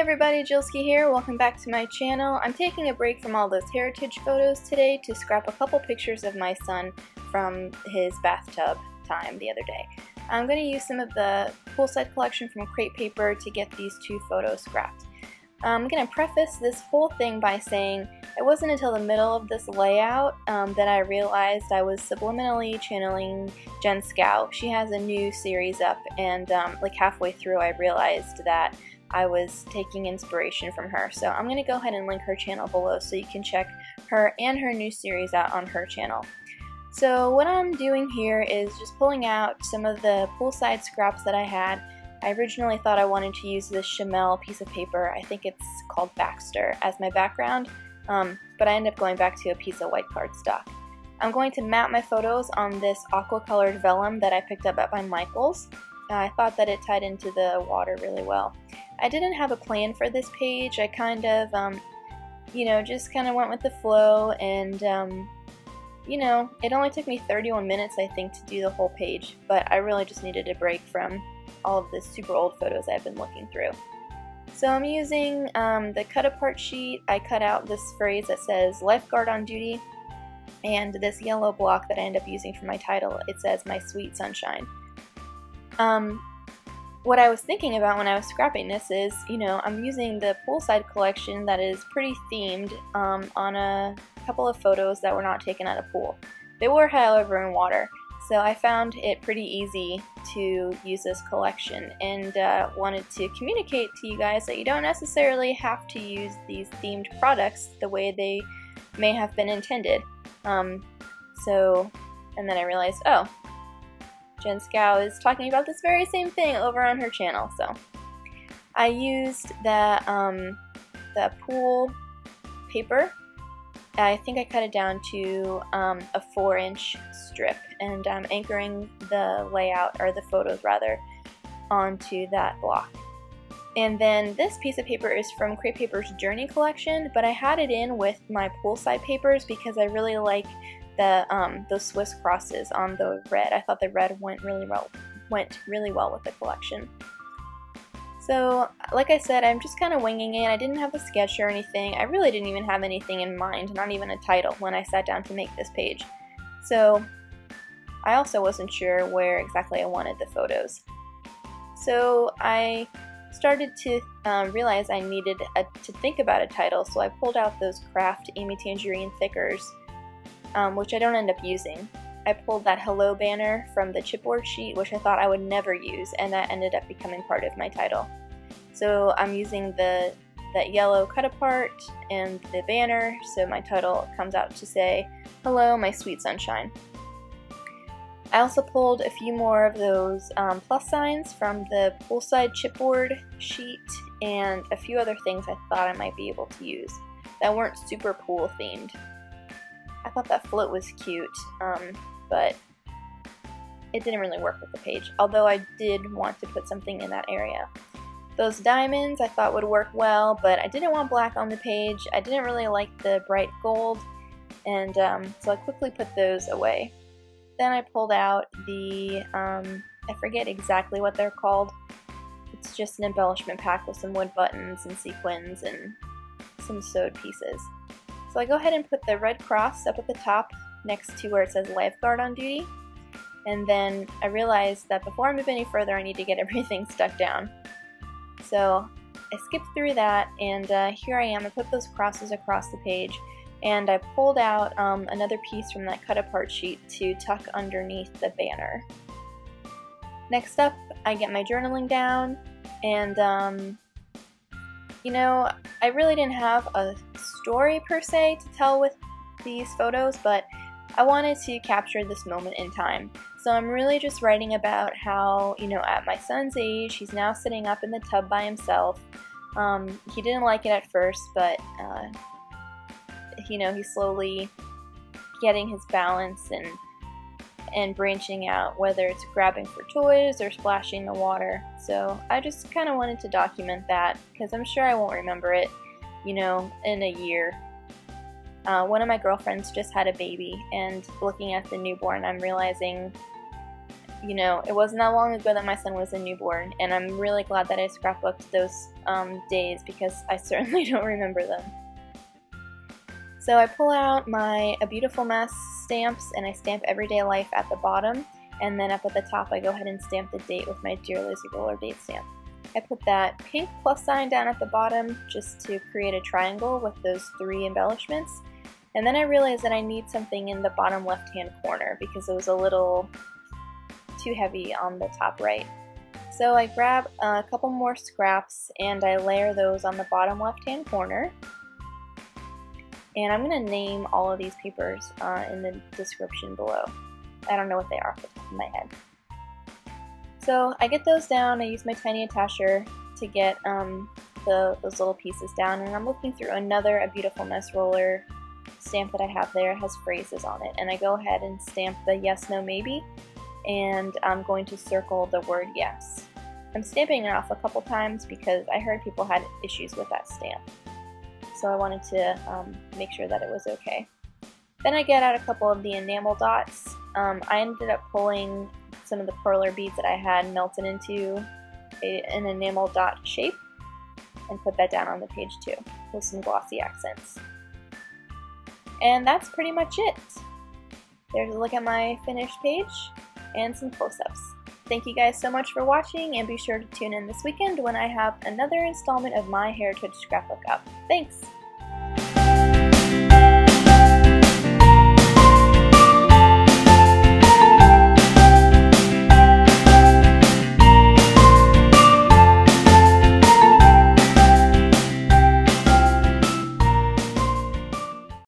everybody, Jilski here. Welcome back to my channel. I'm taking a break from all those heritage photos today to scrap a couple pictures of my son from his bathtub time the other day. I'm going to use some of the poolside collection from Crate Paper to get these two photos scrapped. I'm going to preface this whole thing by saying it wasn't until the middle of this layout that I realized I was subliminally channeling Jen Scow. She has a new series up, and like halfway through I realized that I was taking inspiration from her. So I'm going to go ahead and link her channel below so you can check her and her new series out on her channel. So what I'm doing here is just pulling out some of the poolside scraps that I had. I originally thought I wanted to use this Chamel piece of paper, I think it's called Baxter, as my background, but I ended up going back to a piece of white cardstock. I'm going to map my photos on this aqua colored vellum that I picked up at my Michael's. I thought that it tied into the water really well. I didn't have a plan for this page. I kind of, just kind of went with the flow, and, it only took me 31 minutes, I think, to do the whole page, but I really just needed a break from all of the super old photos I've been looking through. So I'm using the cut apart sheet. I cut out this phrase that says lifeguard on duty, and this yellow block that I end up using for my title, it says my sweet sunshine. What I was thinking about when I was scrapping this is, I'm using the poolside collection that is pretty themed on a couple of photos that were not taken at a pool. They were, however, in water, so I found it pretty easy to use this collection, and wanted to communicate to you guys that you don't necessarily have to use these themed products the way they may have been intended. And then I realized, oh, Jen Scow is talking about this very same thing over on her channel. So I used the pool paper. I think I cut it down to a 4-inch strip, and I'm anchoring the layout, or the photos rather, onto that block. And then this piece of paper is from Crate Paper's Journey collection, but I had it in with my poolside papers because I really like those Swiss crosses on the red. I thought the red went really well with the collection. So, like I said, I'm just kind of winging it. I didn't have a sketch or anything. I really didn't even have anything in mind, not even a title, when I sat down to make this page. So, I also wasn't sure where exactly I wanted the photos. So, I started to realize I needed to think about a title, so I pulled out those Craft Amy Tangerine thickers, which I don't end up using. I pulled that hello banner from the chipboard sheet, which I thought I would never use, and that ended up becoming part of my title. So I'm using that yellow cut apart and the banner, so my title comes out to say, hello, my sweet sunshine. I also pulled a few more of those plus signs from the poolside chipboard sheet, and a few other things I thought I might be able to use that weren't super pool themed. I thought that float was cute, but it didn't really work with the page, although I did want to put something in that area. Those diamonds I thought would work well, but I didn't want black on the page. I didn't really like the bright gold, and so I quickly put those away. Then I pulled out the, I forget exactly what they're called. It's just an embellishment pack with some wood buttons and sequins and some sewed pieces. So I go ahead and put the red cross up at the top next to where it says lifeguard on duty, and then I realized that before I move any further I need to get everything stuck down. So I skipped through that, and here I am. I put those crosses across the page, and I pulled out another piece from that cut apart sheet to tuck underneath the banner. Next up, I get my journaling down, and I really didn't have a story per se to tell with these photos, but I wanted to capture this moment in time. So I'm really just writing about how, at my son's age, he's now sitting up in the tub by himself. He didn't like it at first, but, he's slowly getting his balance and branching out, whether it's grabbing for toys or splashing the water. So I just kind of wanted to document that, because I'm sure I won't remember it, in a year. One of my girlfriends just had a baby, and looking at the newborn, I'm realizing you know, it wasn't that long ago that my son was a newborn, and I'm really glad that I scrapbooked those days because I certainly don't remember them. So I pull out my A Beautiful Mess stamps and I stamp Everyday Life at the bottom, and then up at the top I go ahead and stamp the date with my Dear Lazy Roller date stamp. I put that pink plus sign down at the bottom just to create a triangle with those 3 embellishments. And then I realized that I need something in the bottom left hand corner because it was a little too heavy on the top right. So I grab a couple more scraps and I layer those on the bottom left hand corner. And I'm going to name all of these papers in the description below. I don't know what they are off the top of my head. So I get those down, I use my tiny attacher to get those little pieces down, and I'm looking through another A Beautiful Mess roller stamp that I have there. It has phrases on it, and I go ahead and stamp the yes, no, maybe, and I'm going to circle the word yes. I'm stamping it off a couple times because I heard people had issues with that stamp. So I wanted to make sure that it was okay. Then I get out a couple of the enamel dots. I ended up pulling some of the perler beads that I had melted into an enamel dot shape and put that down on the page too with some glossy accents. And that's pretty much it. There's a look at my finished page and some close-ups. Thank you guys so much for watching, and be sure to tune in this weekend when I have another installment of my Heritage Scrapbook up. Thanks!